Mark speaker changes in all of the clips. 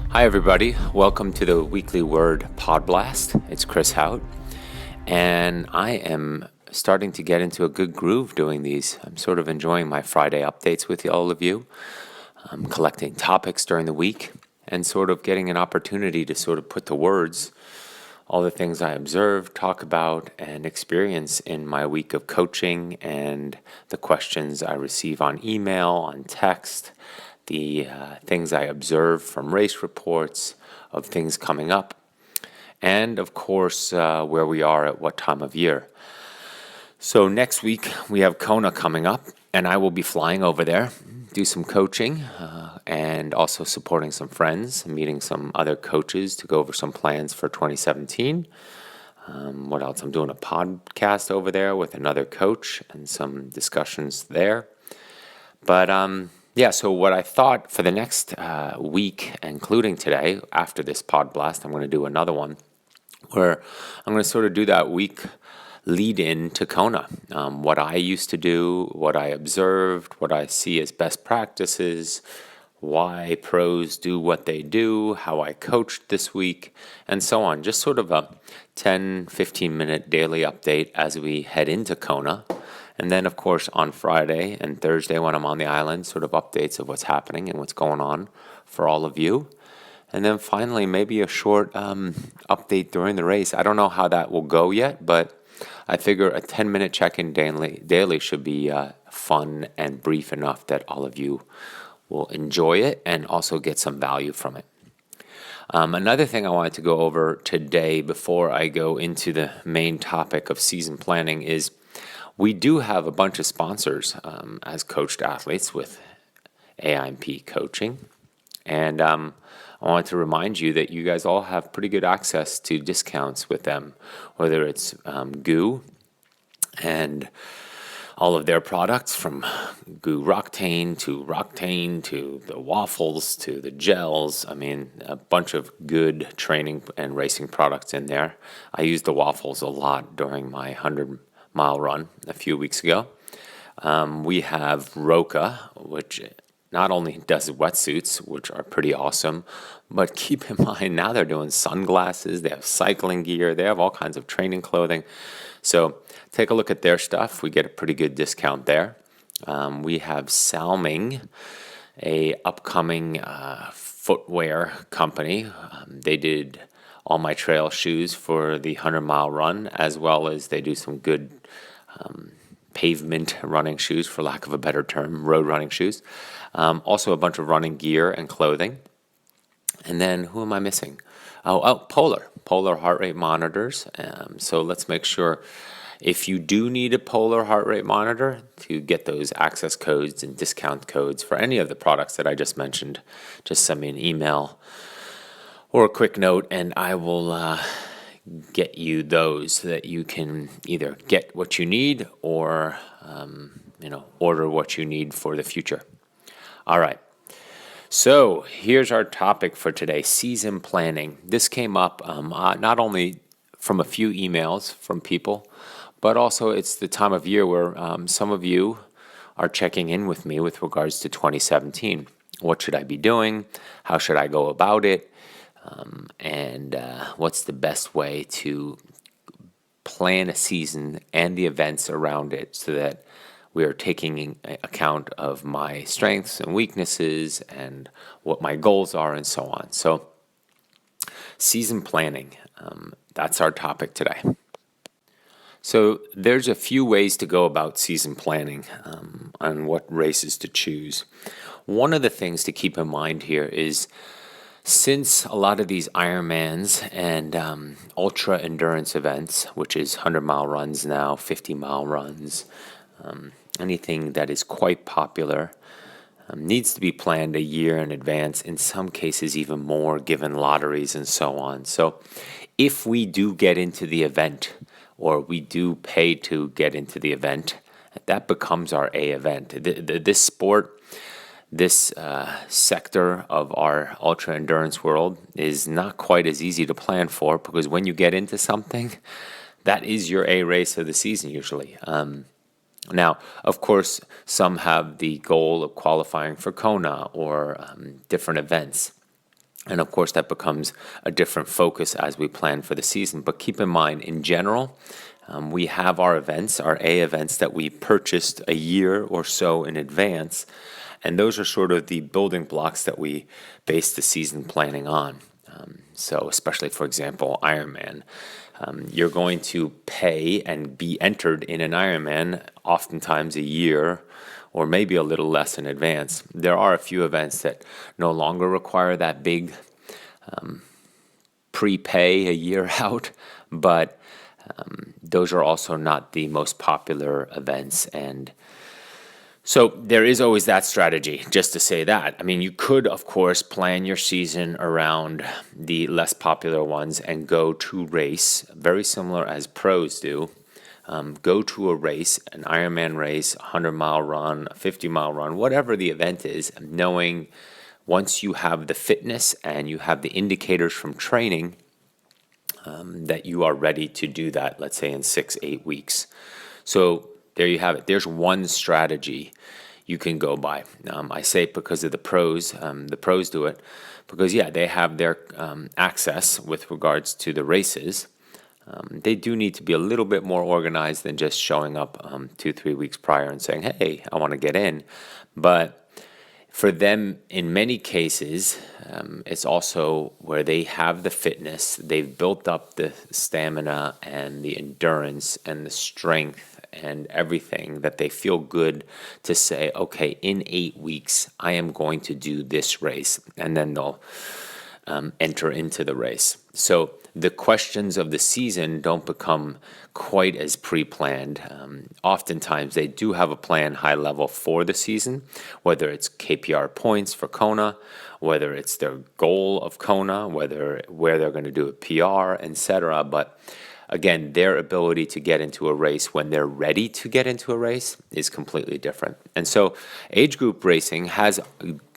Speaker 1: Hi, everybody. Welcome to the Weekly Word Pod Blast. It's Chris Hauth, and I am starting to get into a good groove doing these. I'm sort of enjoying my Friday updates with all of you. I'm collecting topics during the week and sort of getting an opportunity to sort of put to words all the things I observe, talk about, and experience in my week of coaching and the questions I receive on email, on text, the things I observe from race reports of things coming up, and of course, where we are at what time of year. So next week we have Kona coming up, and I will be flying over there, do some coaching, and also supporting some friends, meeting some other coaches to go over some plans for 2017. What else? I'm doing a podcast over there with another coach and some discussions there. But yeah, so what I thought for the next week, including today, after this pod blast, I'm going to do another one where I'm going to sort of do that week lead in to Kona. What I used to do, what I observed, what I see as best practices, why pros do what they do, how I coached this week, and so on. Just sort of a 10-15 minute daily update as we head into Kona. And then, of course, on Friday and Thursday when I'm on the island, sort of updates of what's happening and what's going on for all of you. And then finally, maybe a short update during the race. I don't know how that will go yet, but I figure a 10-minute check-in daily should be fun and brief enough that all of you will enjoy it and also get some value from it. Another thing I wanted to go over today before I go into the main topic of season planning is we do have a bunch of sponsors as coached athletes with AIMP coaching. And I wanted to remind you that you guys all have pretty good access to discounts with them, whether it's GU and all of their products from GU Roctane to the waffles to the gels. I mean, a bunch of good training and racing products in there. I used the waffles a lot during my 100-mile run a few weeks ago. We have Roka, which not only does wetsuits, which are pretty awesome, but keep in mind now they're doing sunglasses, they have cycling gear, they have all kinds of training clothing. So take a look at their stuff. We get a pretty good discount there. We have Salming, a upcoming footwear company. They did all my trail shoes for the 100-mile run, as well as they do some good pavement running shoes, for lack of a better term, road running shoes. Also a bunch of running gear and clothing. And then who am I missing? Polar heart rate monitors. So let's make sure if you do need a Polar heart rate monitor to get those access codes and discount codes for any of the products that I just mentioned, just send me an email or a quick note and I will get you those so that you can either get what you need or order what you need for the future. All right. So here's our topic for today, season planning. This came up not only from a few emails from people, but also it's the time of year where some of you are checking in with me with regards to 2017. What should I be doing? How should I go about it? And what's the best way to plan a season and the events around it so that we are taking account of my strengths and weaknesses and what my goals are and so on. So season planning, that's our topic today. So there's a few ways to go about season planning on what races to choose. One of the things to keep in mind here is since a lot of these Ironmans and ultra endurance events, which is 100-mile runs now, 50-mile runs, anything that is quite popular, needs to be planned a year in advance, in some cases even more given lotteries and so on. So if we do get into the event or we do pay to get into the event, that becomes our A event. This sport, this sector of our ultra endurance world is not quite as easy to plan for because when you get into something, that is your A race of the season usually. Now, of course, some have the goal of qualifying for Kona or different events. And of course, that becomes a different focus as we plan for the season. But keep in mind, in general, we have our events, our A events that we purchased a year or so in advance. And those are sort of the building blocks that we base the season planning on. So especially, for example, Ironman. You're going to pay and be entered in an Ironman oftentimes a year or maybe a little less in advance. There are a few events that no longer require that big prepay a year out, but those are also not the most popular events. And so there is always that strategy, just to say that. I mean, you could, of course, plan your season around the less popular ones and go to race, very similar as pros do. Go to a race, an Ironman race, a 100-mile run, a 50-mile run, whatever the event is, knowing once you have the fitness and you have the indicators from training that you are ready to do that, let's say in 6-8 weeks. So there you have it. There's one strategy you can go by. I say because of the pros do it because, yeah, they have their access with regards to the races. They do need to be a little bit more organized than just showing up 2-3 weeks prior and saying, hey, I want to get in. But for them, in many cases, it's also where they have the fitness, they've built up the stamina and the endurance and the strength and everything that they feel good to say, okay, in 8 weeks, I am going to do this race. And then they'll enter into the race. So the questions of the season don't become quite as pre-planned. Oftentimes, they do have a plan high level for the season, whether it's KPR points for Kona, whether it's their goal of Kona, where they're going to do a PR, etc. But again, their ability to get into a race when they're ready to get into a race is completely different. And so age group racing has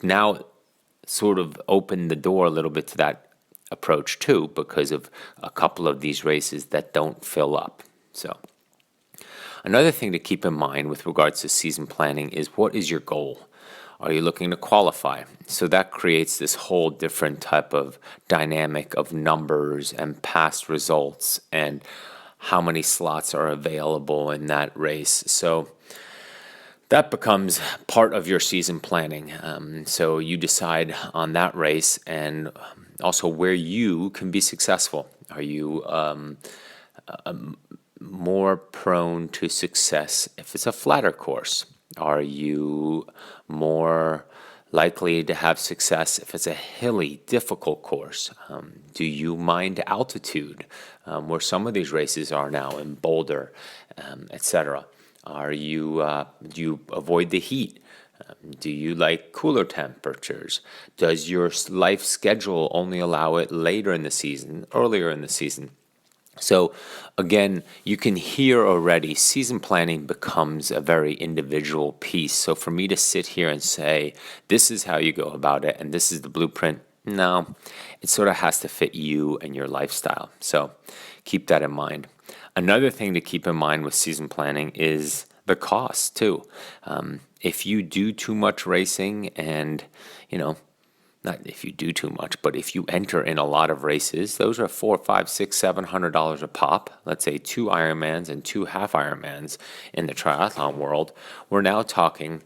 Speaker 1: now sort of opened the door a little bit to that approach too, because of a couple of these races that don't fill up. So another thing to keep in mind with regards to season planning is, what is your goal? Are you looking to qualify? So that creates this whole different type of dynamic of numbers and past results and how many slots are available in that race. So that becomes part of your season planning. So you decide on that race and also where you can be successful. Are you more prone to success if it's a flatter course? Are you more likely to have success if it's a hilly, difficult course? Do you mind altitude, where some of these races are now in Boulder, etc.? Do you avoid the heat? Do you like cooler temperatures? Does your life schedule only allow it later in the season, earlier in the season? So again, you can hear already season planning becomes a very individual piece. So for me to sit here and say, this is how you go about it and this is the blueprint, no, it sort of has to fit you and your lifestyle. So keep that in mind. Another thing to keep in mind with season planning is the cost too. If you do too much racing and, not if you do too much, but if you enter in a lot of races, those are $400, $500, $600, $700 a pop. Let's say 2 Ironmans and 2 half Ironmans in the triathlon world. We're now talking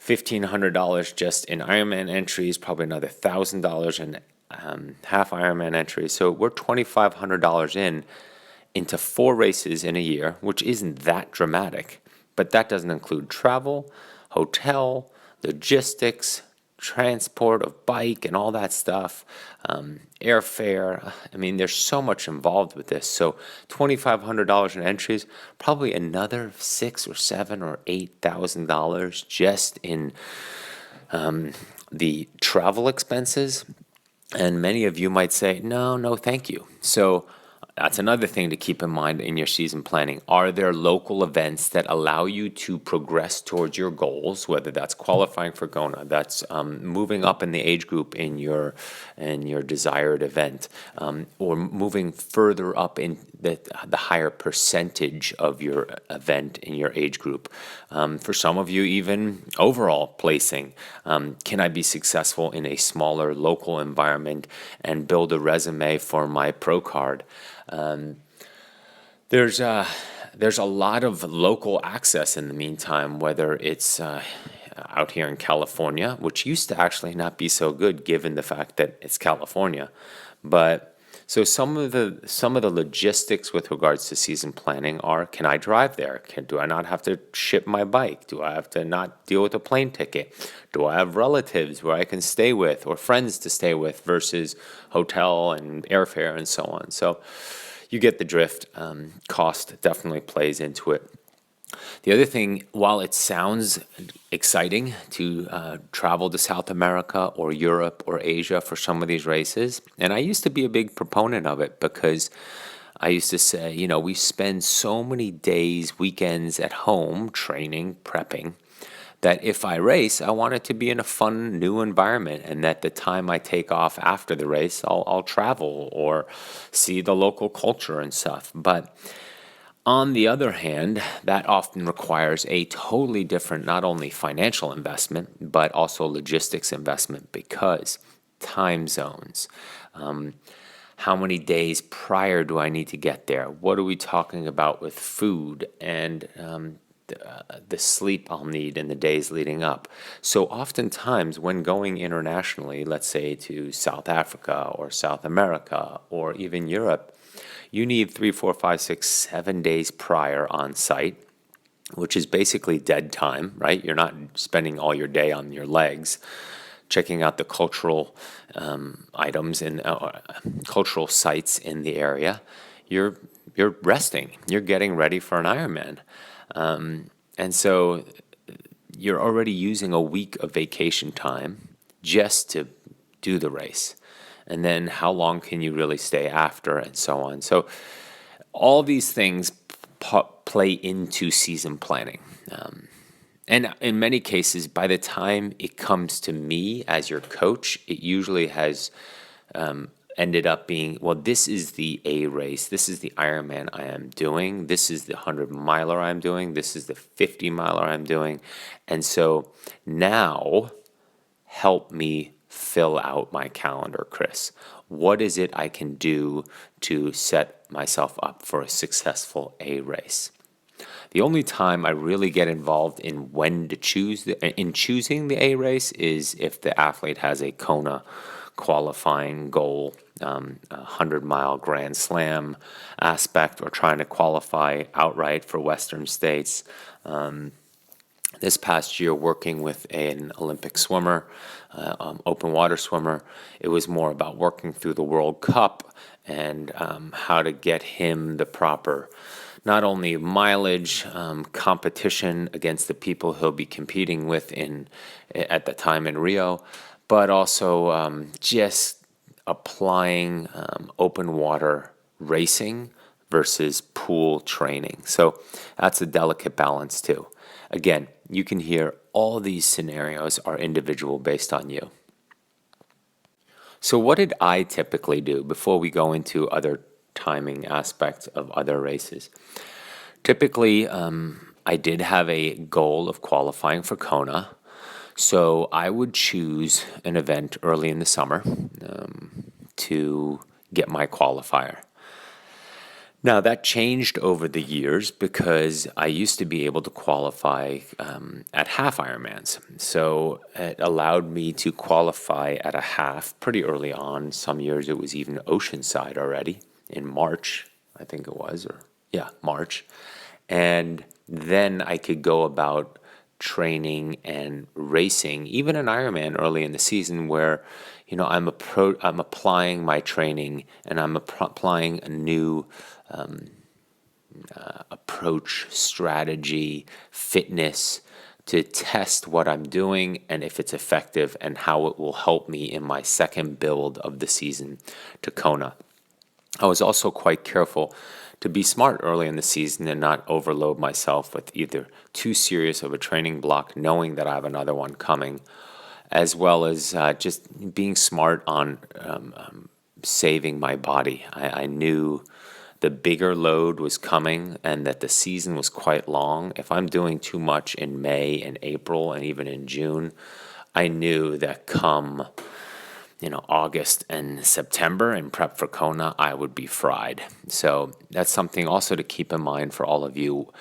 Speaker 1: $1,500 just in Ironman entries, probably another $1,000 in half Ironman entries. So we're $2,500 into 4 races in a year, which isn't that dramatic, but that doesn't include travel, hotel, logistics, transport of bike and all that stuff, airfare. I mean, there's so much involved with this. So $2,500 in entries, probably another $6,000 or $7,000 or $8,000 just in the travel expenses. And many of you might say, no, thank you. So That's another thing to keep in mind in your season planning. Are there local events that allow you to progress towards your goals, whether that's qualifying for Kona, that's moving up in the age group in your desired event, or moving further up in the higher percentage of your event in your age group? For some of you, even overall placing. Can I be successful in a smaller local environment and build a resume for my pro card? There's a lot of local access in the meantime, whether it's out here in California, which used to actually not be so good given the fact that it's California. But so some of the logistics with regards to season planning are: can I drive there? Do I not have to ship my bike? Do I have to not deal with a plane ticket? Do I have relatives where I can stay with, or friends to stay with, versus hotel and airfare and so on? So you get the drift. Cost definitely plays into it. The other thing, while it sounds exciting to travel to South America or Europe or Asia for some of these races, and I used to be a big proponent of it because I used to say, we spend so many days, weekends at home training, prepping, that if I race, I want it to be in a fun, new environment, and that the time I take off after the race, I'll travel or see the local culture and stuff. But on the other hand, that often requires a totally different, not only financial investment, but also logistics investment, because time zones. How many days prior do I need to get there? What are we talking about with food and the sleep I'll need in the days leading up? So oftentimes when going internationally, let's say to South Africa or South America or even Europe, you need 3, 4, 5, 6, 7 days prior on site, which is basically dead time, right? You're not spending all your day on your legs checking out the cultural items and cultural sites in the area. You're resting. You're getting ready for an Ironman. And so you're already using a week of vacation time just to do the race. And then how long can you really stay after, and so on. So all these things play into season planning. And in many cases, by the time it comes to me as your coach, it usually has ended up being, well, this is the A race. This is the Ironman I am doing. This is the 100-miler I'm doing. This is the 50-miler I'm doing. And so now help me fill out my calendar, Chris. What is it I can do to set myself up for a successful A race? The only time I really get involved in when to choosing the A race is if the athlete has a Kona qualifying goal, 100-mile Grand Slam aspect, or trying to qualify outright for Western states. This past year, working with an Olympic swimmer, open water swimmer, it was more about working through the World Cup and how to get him the proper, not only mileage, competition against the people he'll be competing with at the time in Rio, but also just applying open water racing versus pool training. So that's a delicate balance too. Again, you can hear all these scenarios are individual based on you. So what did I typically do before we go into other timing aspects of other races? Typically, I did have a goal of qualifying for Kona, so I would choose an event early in the summer to get my qualifier. Now, that changed over the years because I used to be able to qualify at half Ironmans. So it allowed me to qualify at a half pretty early on. Some years it was even Oceanside already in March, I think it was, March. And then I could go about training and racing, even an Ironman early in the season where, I'm applying my training and I'm applying a new approach, strategy, fitness to test what I'm doing and if it's effective and how it will help me in my second build of the season to Kona. I was also quite careful to be smart early in the season and not overload myself with either too serious of a training block, knowing that I have another one coming, as well as just being smart on saving my body. I knew the bigger load was coming and that the season was quite long. If I'm doing too much in May and April and even in June, I knew that come August and September in prep for Kona, I would be fried. So that's something also to keep in mind for all of you.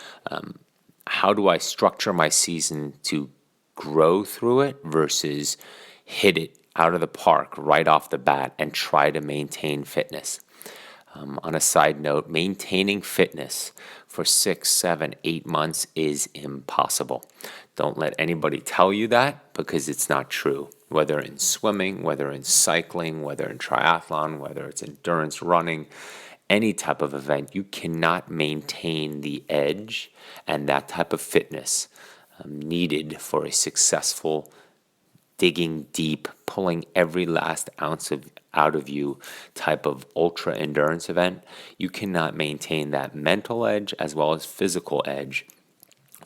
Speaker 1: How do I structure my season to grow through it versus hit it out of the park right off the bat and try to maintain fitness? On a side note, maintaining fitness for 6, 7, 8 months is impossible. Don't let anybody tell you that, because it's not true. Whether in swimming, whether in cycling, whether in triathlon, whether it's endurance running, any type of event, you cannot maintain the edge and that type of fitness needed for a successful, digging deep, pulling every last ounce out of you type of ultra endurance event. You cannot maintain that mental edge as well as physical edge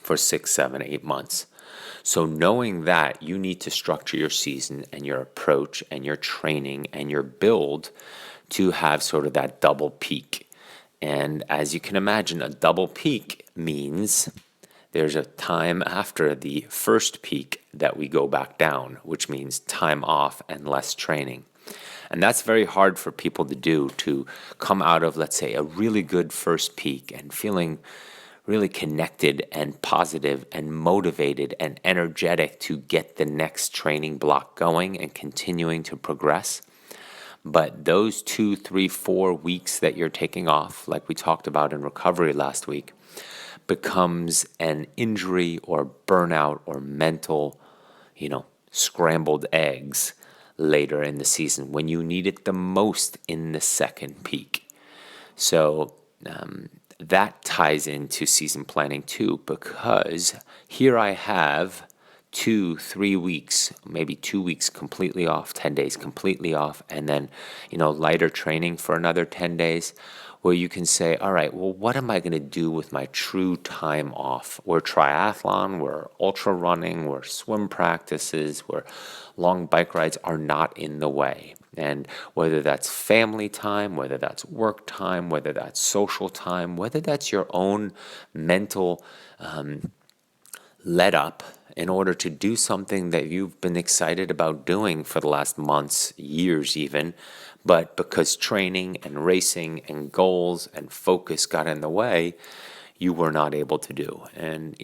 Speaker 1: for 6, 7, 8 months. So knowing that, you need to structure your season and your approach and your training and your build to have sort of that double peak. And as you can imagine, a double peak means there's a time after the first peak that we go back down, which means time off and less training. And that's very hard for people to do, to come out of, let's say, a really good first peak and feeling really connected and positive and motivated and energetic to get the next training block going and continuing to progress. But those 2, 3, 4 weeks that you're taking off, like we talked about in recovery last week, becomes an injury or burnout or mental, scrambled eggs later in the season when you need it the most in the second peak. So that ties into season planning too, because here I have 2, 3 weeks, maybe 2 weeks completely off, 10 days completely off, and then, lighter training for another 10 days, where you can say, all right, well, what am I going to do with my true time off? We're triathlon, we're ultra running, we're swim practices, where long bike rides are not in the way. And whether that's family time, whether that's work time, whether that's social time, whether that's your own mental let up in order to do something that you've been excited about doing for the last months, years even, but because training and racing and goals and focus got in the way, you were not able to do. And,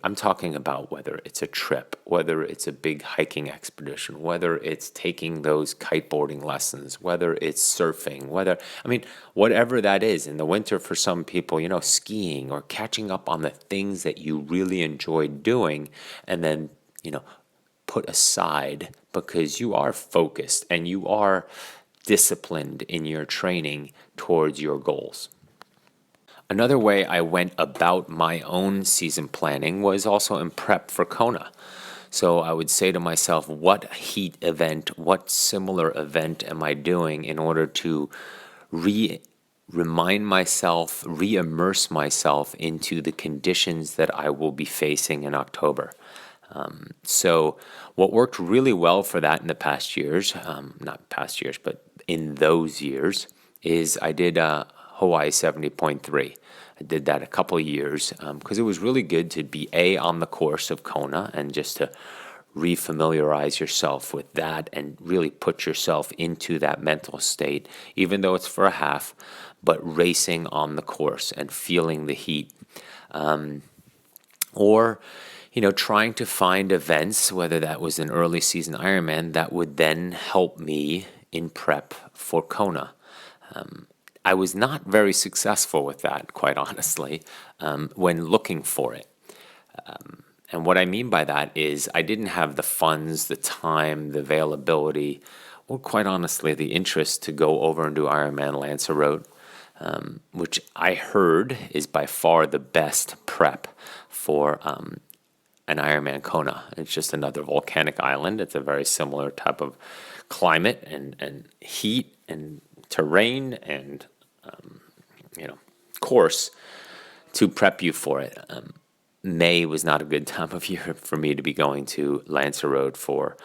Speaker 1: I'm talking about whether it's a trip, whether it's a big hiking expedition, whether it's taking those kiteboarding lessons, whether it's surfing, whatever that is. In the winter for some people, skiing or catching up on the things that you really enjoyed doing, and then, put aside because you are focused and you are disciplined in your training towards your goals. Another way I went about my own season planning was also in prep for Kona. So I would say to myself, what heat event, what similar event am I doing in order to remind myself, re-immerse myself into the conditions that I will be facing in October. So what worked really well for that in the past years, not past years, but in those years, is I did Hawaii 70.3. I did that a couple of years because it was really good to be on the course of Kona and just to refamiliarize yourself with that and really put yourself into that mental state, even though it's for a half, but racing on the course and feeling the heat. Or trying to find events, whether that was an early season Ironman, that would then help me in prep for Kona. I was not very successful with that, quite honestly, when looking for it. And what I mean by that is I didn't have the funds, the time, the availability, or quite honestly, the interest to go over and do Ironman Lanzarote, which I heard is by far the best prep for an Ironman Kona. It's just another volcanic island. It's a very similar type of climate and heat and terrain and course to prep you for it. May was not a good time of year for me to be going to Lanzarote for,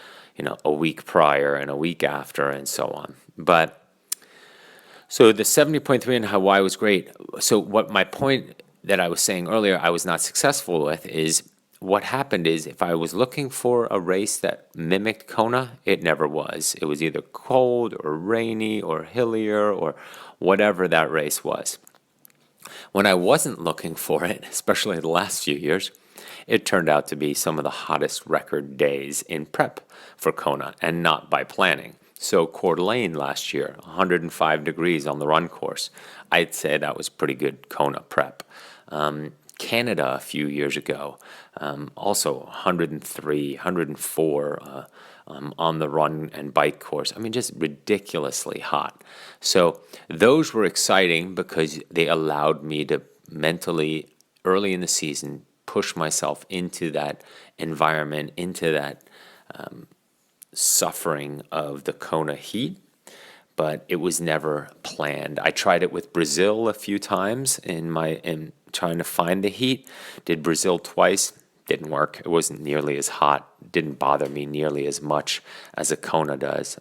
Speaker 1: a week prior and a week after and so on. But so the 70.3 in Hawaii was great. So what my point that I was saying earlier I was not successful with is what happened is if I was looking for a race that mimicked Kona, it never was. It was either cold or rainy or hillier or whatever that race was. When I wasn't looking for it, especially the last few years, it turned out to be some of the hottest record days in prep for Kona, and not by planning. So Coeur d'Alene last year, 105 degrees on the run course. I'd say that was pretty good Kona prep. Canada a few years ago, also 103, 104 on the run and bike course. I mean, just ridiculously hot. So those were exciting because they allowed me to mentally, early in the season, push myself into that environment, into that suffering of the Kona heat. But it was never planned. I tried it with Brazil a few times in trying to find the heat. Did Brazil twice. Didn't work. It wasn't nearly as hot. Didn't bother me nearly as much as a Kona does.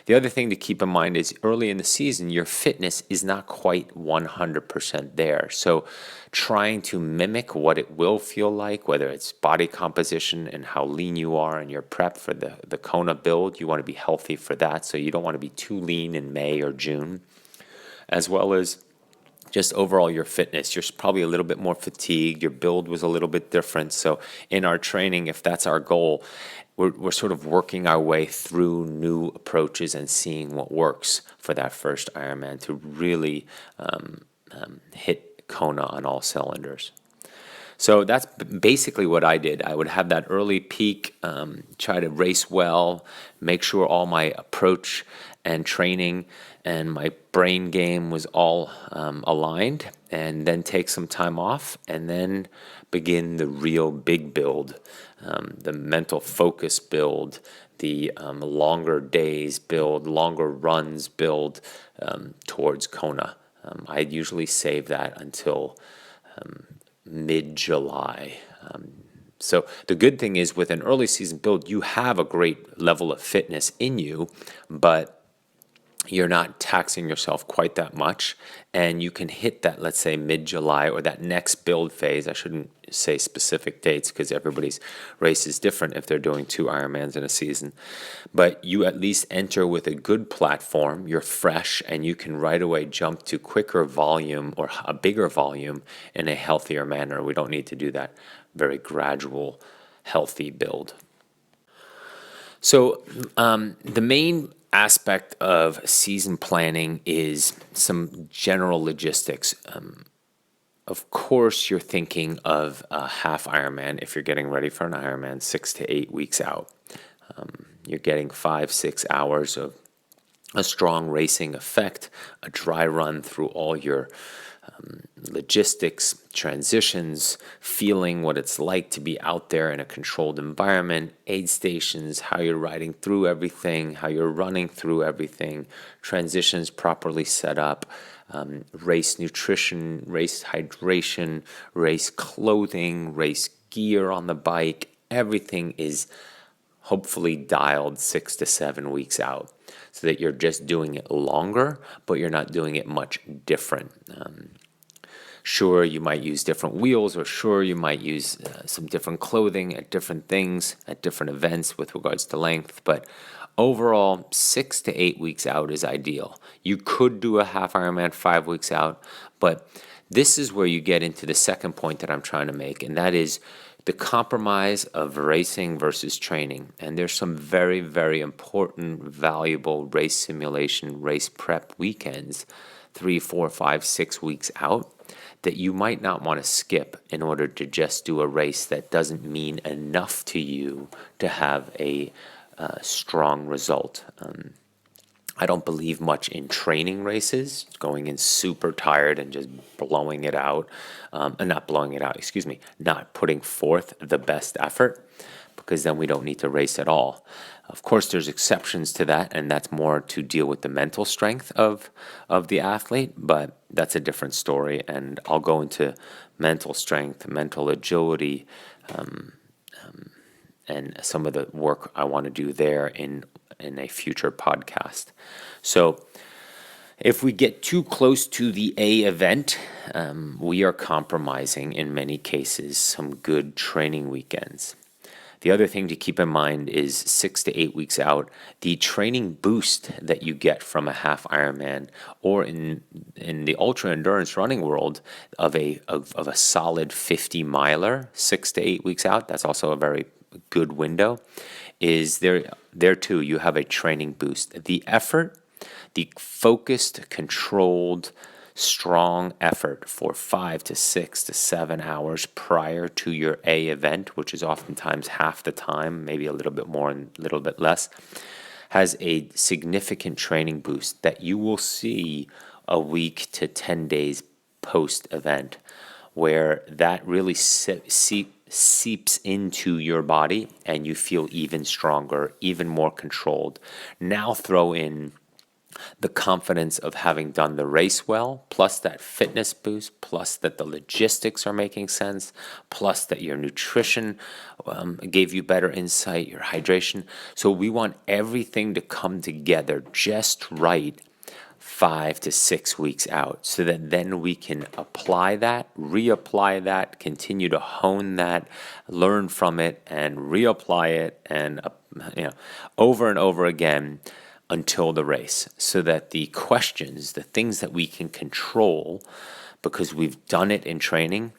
Speaker 1: The other thing to keep in mind is early in the season, your fitness is not quite 100% there. So trying to mimic what it will feel like, whether it's body composition and how lean you are and your prep for the Kona build, you want to be healthy for that. So you don't want to be too lean in May or June, as well as just overall your fitness. You're probably a little bit more fatigued. Your build was a little bit different. So in our training, if that's our goal, we're sort of working our way through new approaches and seeing what works for that first Ironman to really hit Kona on all cylinders. So that's basically what I did. I would have that early peak, try to race well, make sure all my approach and training and my brain game was all aligned, and then take some time off and then begin the real big build, the mental focus build, the longer days build, longer runs build towards Kona. I'd usually save that until mid-July. So the good thing is with an early season build, you have a great level of fitness in you, but you're not taxing yourself quite that much, and you can hit that, let's say, mid-July or that next build phase. I shouldn't say specific dates because everybody's race is different if they're doing 2 Ironmans in a season. But you at least enter with a good platform, you're fresh, and you can right away jump to quicker volume or a bigger volume in a healthier manner. We don't need to do that very gradual, healthy build. So the main aspect of season planning is some general logistics. Of course, you're thinking of a half Ironman if you're getting ready for an Ironman 6 to 8 weeks out. You're getting 5-6 hours of a strong racing effect, a dry run through all your logistics, transitions, feeling what it's like to be out there in a controlled environment, aid stations, how you're riding through everything, how you're running through everything, transitions properly set up, race nutrition, race hydration, race clothing, race gear on the bike. Everything is hopefully dialed 6 to 7 weeks out so that you're just doing it longer, but you're not doing it much different. Sure, you might use different wheels, or sure, you might use some different clothing at different things, at different events with regards to length, but overall, 6 to 8 weeks out is ideal. You could do a half Ironman 5 weeks out, but this is where you get into the second point that I'm trying to make, and that is the compromise of racing versus training. And there's some very, very important, valuable race simulation, race prep weekends, 3, 4, 5, 6 weeks out, that you might not want to skip in order to just do a race that doesn't mean enough to you to have a strong result. I don't believe much in training races, going in super tired and just blowing it out, not putting forth the best effort. because then we don't need to race at all. Of course, there's exceptions to that, and that's more to deal with the mental strength of the athlete, but that's a different story, and I'll go into mental strength, mental agility, and some of the work I want to do there in a future podcast. So if we get too close to the A event, we are compromising, in many cases, some good training weekends. The other thing to keep in mind is 6 to 8 weeks out, the training boost that you get from a half Ironman, or in the ultra endurance running world of a solid 50 miler 6 to 8 weeks out. That's also a very good window. Is there too? You have a training boost. The effort, the focused, controlled, strong effort for 5 to 6 to 7 hours prior to your A event, which is oftentimes half the time, maybe a little bit more and a little bit less, has a significant training boost that you will see a week to 10 days post-event, where that really seeps into your body and you feel even stronger, even more controlled. Now throw in the confidence of having done the race well, plus that fitness boost, plus that the logistics are making sense, plus that your nutrition gave you better insight, your hydration. So we want everything to come together just right 5 to 6 weeks out, so that then we can apply that, reapply that, continue to hone that, learn from it, and reapply it, and over and over again until the race, so that the questions, the things that we can control, because we've done it in training,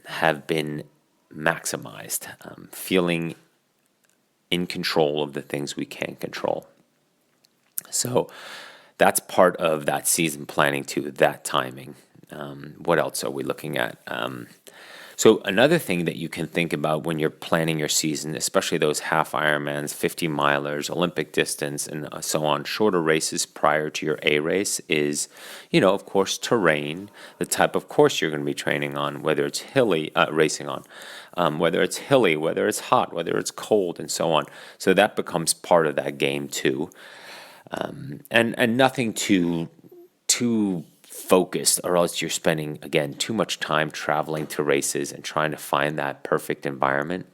Speaker 1: have been maximized, feeling in control of the things we can control. So that's part of that season planning too, that timing. What else are we looking at? So another thing that you can think about when you're planning your season, especially those half Ironmans, 50 milers, Olympic distance, and so on, shorter races prior to your A race is, of course, terrain, the type of course you're going to be training on, whether it's hilly, racing on, whether it's hilly, whether it's hot, whether it's cold, and so on. So that becomes part of that game too. And nothing too focused, or else you're spending, again, too much time traveling to races and trying to find that perfect environment.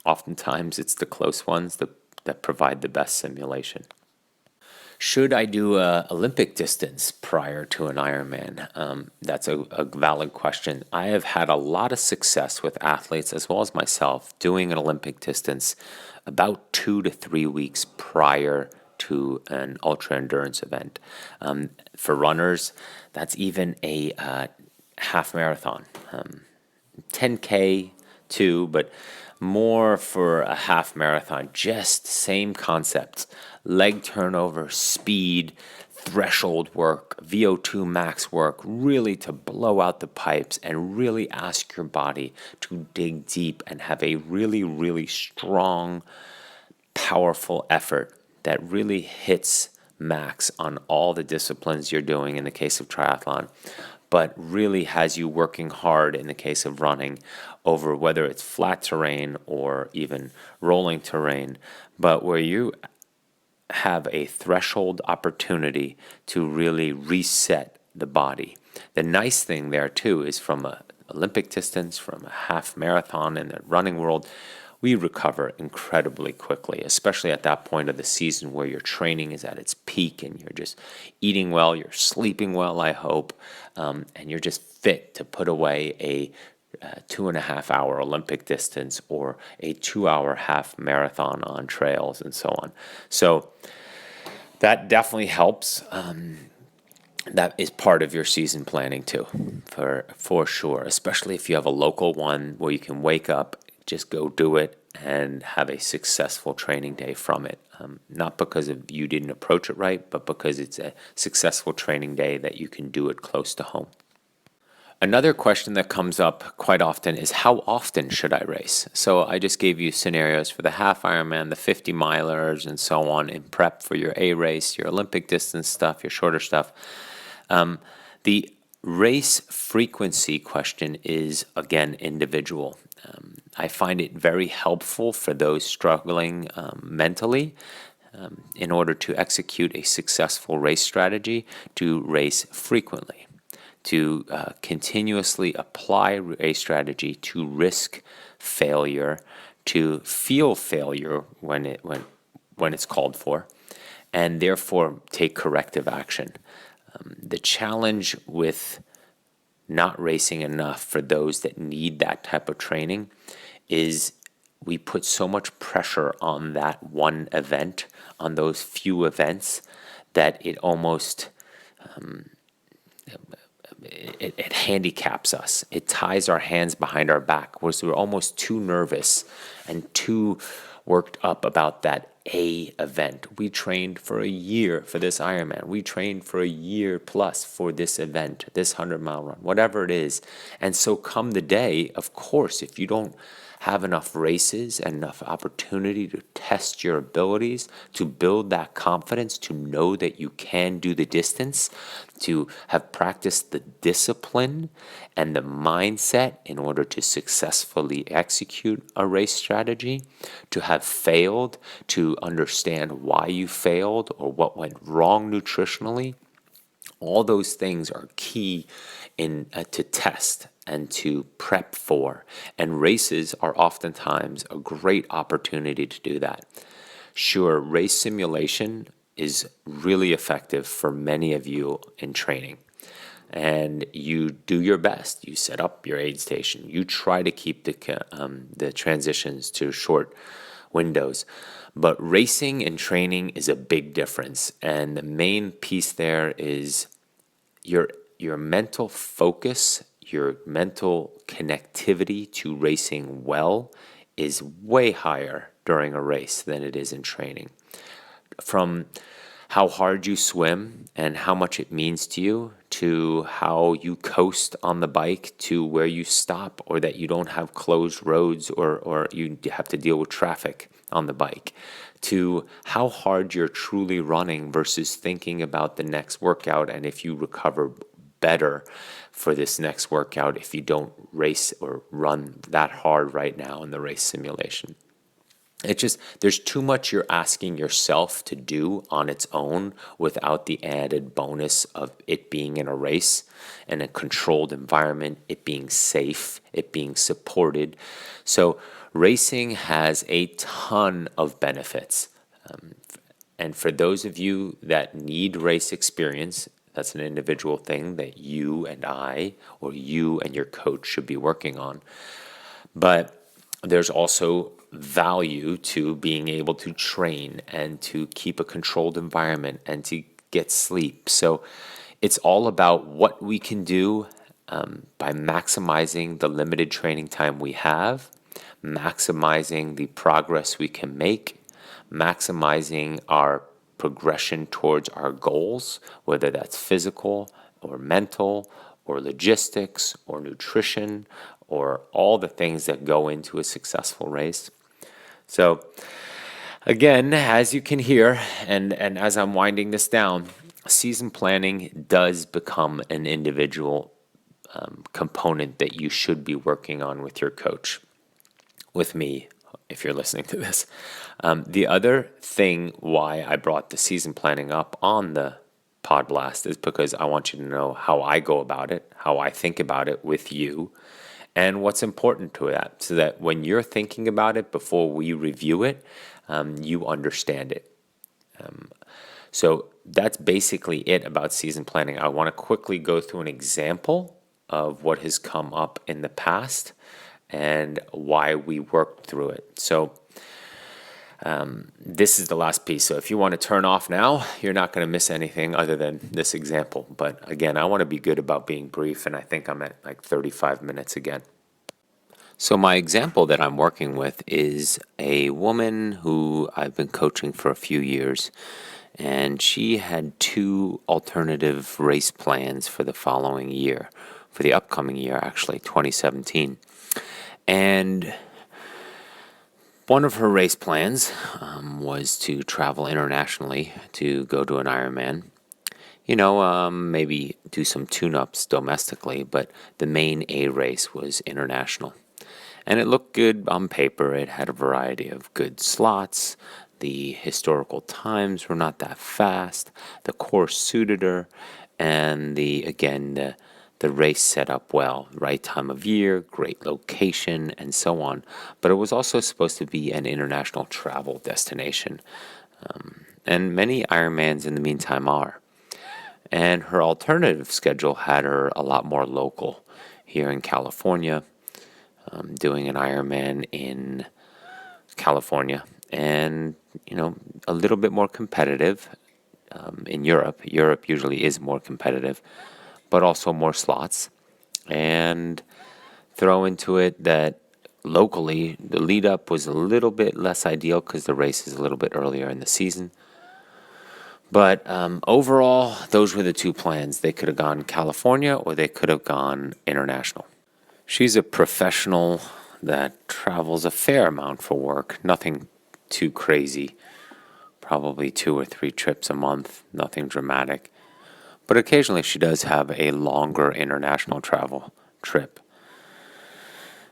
Speaker 1: Oftentimes it's the close ones that provide the best simulation. Should I do a Olympic distance prior to an Ironman? That's a valid question. I have had a lot of success with athletes, as well as myself, doing an Olympic distance about 2 to 3 weeks prior to an ultra endurance event. For runners, that's even a half marathon, 10K too, but more for a half marathon. Just same concepts: leg turnover, speed, threshold work, VO2 max work, really to blow out the pipes and really ask your body to dig deep and have a really, really strong, powerful effort that really hits max on all the disciplines you're doing in the case of triathlon, but really has you working hard in the case of running over whether it's flat terrain or even rolling terrain, but where you have a threshold opportunity to really reset the body. The nice thing there too is, from an Olympic distance, from a half marathon in the running world, we recover incredibly quickly, especially at that point of the season where your training is at its peak and you're just eating well, you're sleeping well, I hope, and you're just fit to put away a 2.5 hour Olympic distance or a 2 hour half marathon on trails and so on. So that definitely helps. That is part of your season planning too, for sure, especially if you have a local one where you can wake up, just go do it, and have a successful training day from it. Not because of you didn't approach it right, but because it's a successful training day that you can do it close to home. Another question that comes up quite often is, how often should I race? So I just gave you scenarios for the half Ironman, the 50 milers, and so on in prep for your A race, your Olympic distance stuff, your shorter stuff. The race frequency question is, again, individual. I find it very helpful for those struggling mentally in order to execute a successful race strategy to race frequently, to continuously apply a strategy to risk failure, to feel failure when it's called for, and therefore take corrective action. The challenge with not racing enough for those that need that type of training is we put so much pressure on that one event, on those few events, that it almost it handicaps us. It ties our hands behind our back, whereas we're almost too nervous and too worked up about that event. We trained for a year for this Ironman. We trained for a year plus for this event, this 100-mile run, whatever it is. And so come the day, of course, if you don't have enough races and enough opportunity to test your abilities, to build that confidence, to know that you can do the distance, to have practiced the discipline and the mindset in order to successfully execute a race strategy, to have failed, to understand why you failed or what went wrong nutritionally. All those things are key to test and to prep for, and races are oftentimes a great opportunity to do that. Sure, race simulation is really effective for many of you in training, and you do your best. You set up your aid station. You try to keep the transitions to short windows. But racing and training is a big difference, and the main piece there is your mental focus, your mental connectivity to racing well is way higher during a race than it is in training. From how hard you swim and how much it means to you, to how you coast on the bike, to where you stop or that you don't have closed roads or you have to deal with traffic on the bike, to how hard you're truly running versus thinking about the next workout and if you recover better for this next workout if you don't race or run that hard right now in the race simulation. It's just, there's too much you're asking yourself to do on its own without the added bonus of it being in a race and a controlled environment, it being safe, it being supported. So racing has a ton of benefits. And for those of you that need race experience, that's an individual thing that you and I, or you and your coach should be working on. But there's also value to being able to train and to keep a controlled environment and to get sleep. So it's all about what we can do by maximizing the limited training time we have, maximizing the progress we can make, maximizing our progression towards our goals, whether that's physical or mental or logistics or nutrition or all the things that go into a successful race. So again, as you can hear, and as I'm winding this down, season planning does become an individual component that you should be working on with your coach, with me, if you're listening to this. The other thing why I brought the season planning up on the Pod Blast is because I want you to know how I go about it, how I think about it with you, and what's important to that, so that when you're thinking about it before we review it, you understand it. So that's basically it about season planning. I want to quickly go through an example of what has come up in the past and why we worked through it. So this is the last piece. So if you want to turn off now, you're not going to miss anything other than this example. But again, I want to be good about being brief, and I think I'm at like 35 minutes again. So my example that I'm working with is a woman who I've been coaching for a few years, and she had two alternative race plans for the following year, for the upcoming year, actually, 2017. And one of her race plans was to travel internationally to go to an Ironman. Maybe do some tune-ups domestically, but the main A race was international. And it looked good on paper. It had a variety of good slots. The historical times were not that fast. The course suited her. And the race set up well. Right time of year, great location, and so on. But it was also supposed to be an international travel destination. And many Ironmans in the meantime are. And her alternative schedule had her a lot more local here in California, doing an Ironman in California, and a little bit more competitive in Europe. Europe usually is more competitive, but also more slots. And throw into it that locally, the lead up was a little bit less ideal because the race is a little bit earlier in the season. But overall, those were the two plans. They could have gone California or they could have gone international. She's a professional that travels a fair amount for work, nothing too crazy, probably 2 or 3 trips a month, nothing dramatic. But occasionally she does have a longer international travel trip.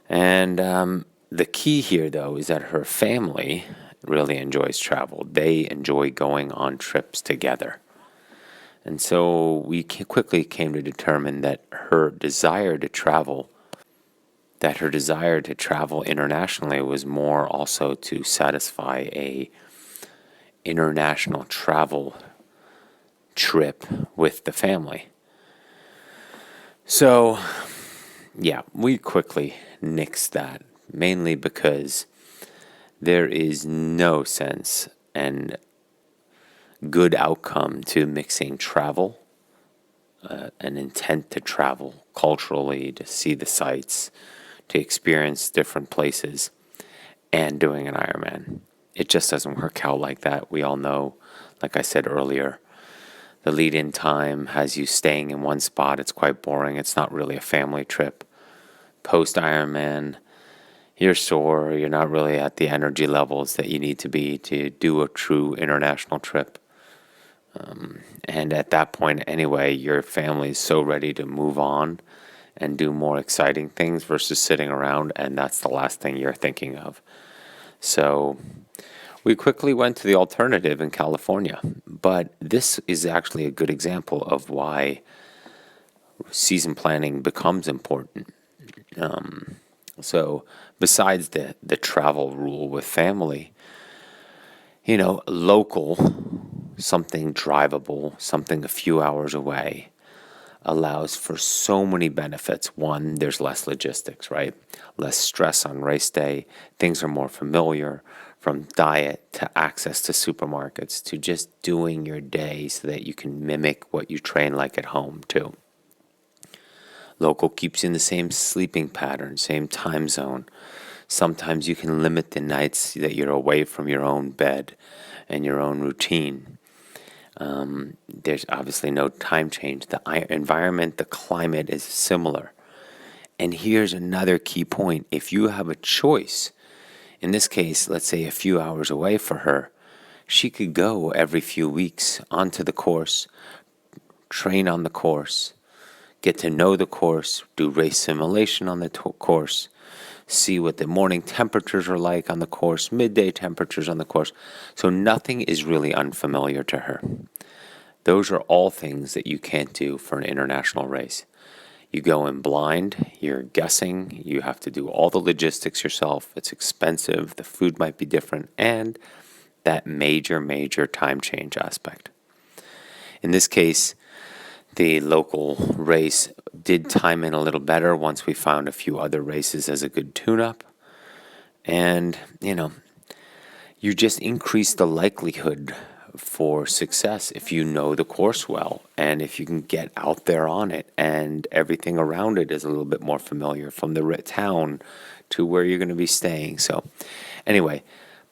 Speaker 1: And the key here, though, is that her family really enjoys travel. They enjoy going on trips together. And so we quickly came to determine that her desire to travel internationally was more also to satisfy a international travel trip with the family. So, yeah, we quickly nixed that, mainly because there is no sense and good outcome to mixing travel, an intent to travel culturally, to see the sights, to experience different places, and doing an Ironman. It just doesn't work out like that. We all know, like I said earlier, the lead-in time has you staying in one spot. It's quite boring. It's not really a family trip. Post-Ironman, you're sore. You're not really at the energy levels that you need to be to do a true international trip. And at that point, anyway, your family is so ready to move on and do more exciting things versus sitting around, and that's the last thing you're thinking of. So we quickly went to the alternative in California. But this is actually a good example of why season planning becomes important. So besides the travel rule with family, local, something drivable, something a few hours away, allows for so many benefits. One, there's less logistics, right? Less stress on race day. Things are more familiar, from diet to access to supermarkets to just doing your day so that you can mimic what you train like at home too. Local keeps you in the same sleeping pattern, same time zone. Sometimes you can limit the nights that you're away from your own bed and your own routine. There's obviously no time change. The environment, the climate is similar. And here's another key point. If you have a choice, in this case, let's say a few hours away for her, she could go every few weeks onto the course, train on the course, get to know the course, do race simulation on the course, see what the morning temperatures are like on the course, midday temperatures on the course. So nothing is really unfamiliar to her. Those are all things that you can't do for an international race. You go in blind, you're guessing, you have to do all the logistics yourself. It's expensive, the food might be different, and that major time change aspect. In this case, the local race did time in a little better once we found a few other races as a good tune-up. And, you just increase the likelihood for success if you know the course well and if you can get out there on it and everything around it is a little bit more familiar, from the town to where you're going to be staying. So anyway,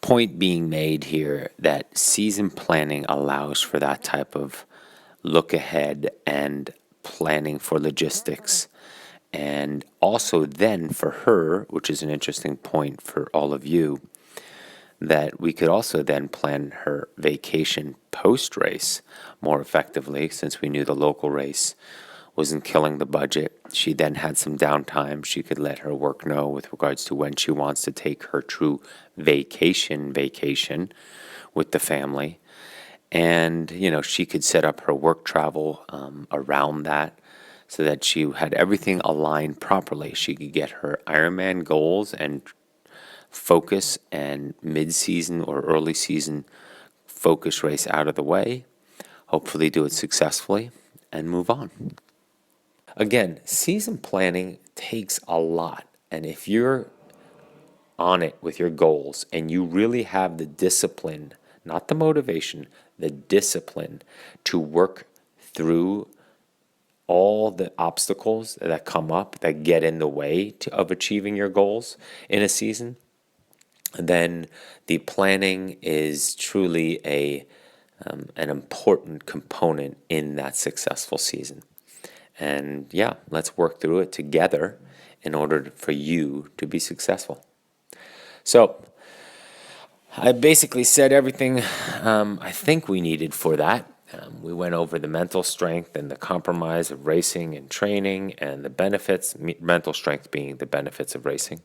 Speaker 1: point being made here that season planning allows for that type of look ahead and planning for logistics. And also then for her, which is an interesting point for all of you, that we could also then plan her vacation post-race more effectively, since we knew the local race wasn't killing the budget she then had some downtime. She could let her work know with regards to when she wants to take her true vacation with the family. And, she could set up her work travel around that so that she had everything aligned properly. She could get her Ironman goals and focus and mid-season or early season focus race out of the way, hopefully do it successfully, and move on. Again, season planning takes a lot. And if you're on it with your goals and you really have the discipline, not the motivation, the discipline to work through all the obstacles that come up that get in the way of achieving your goals in a season, then the planning is truly an important component in that successful season. And yeah, let's work through it together in order for you to be successful. So I basically said everything I think we needed for that. We went over the mental strength and the compromise of racing and training and the benefits, mental strength being the benefits of racing.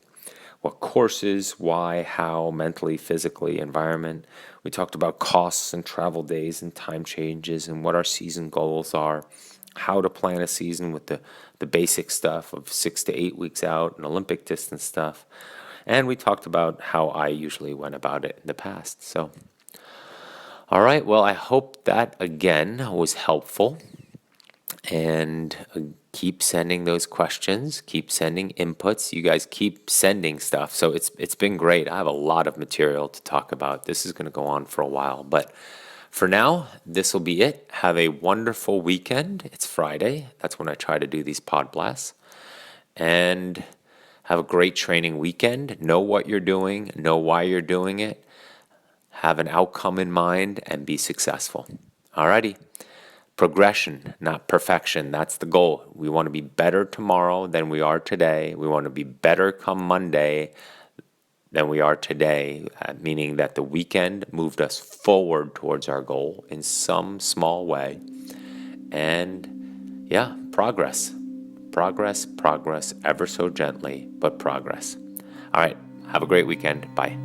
Speaker 1: What courses, why, how, mentally, physically, environment. We talked about costs and travel days and time changes and what our season goals are, how to plan a season with the basic stuff of 6 to 8 weeks out and Olympic distance stuff. And we talked about how I usually went about it in the past. So, all right, well, I hope that, again, was helpful. And keep sending those questions, keep sending inputs. You guys keep sending stuff. So it's been great. I have a lot of material to talk about. This is going to go on for a while. But for now, this will be it. Have a wonderful weekend. It's Friday. That's when I try to do these pod blasts. And have a great training weekend. Know what you're doing. Know why you're doing it. Have an outcome in mind and be successful. Alrighty. Progression, not perfection. That's the goal. We want to be better tomorrow than we are today. We want to be better come Monday than we are today, meaning that the weekend moved us forward towards our goal in some small way. And yeah, progress. Progress, ever so gently, but progress. All right, have a great weekend. Bye.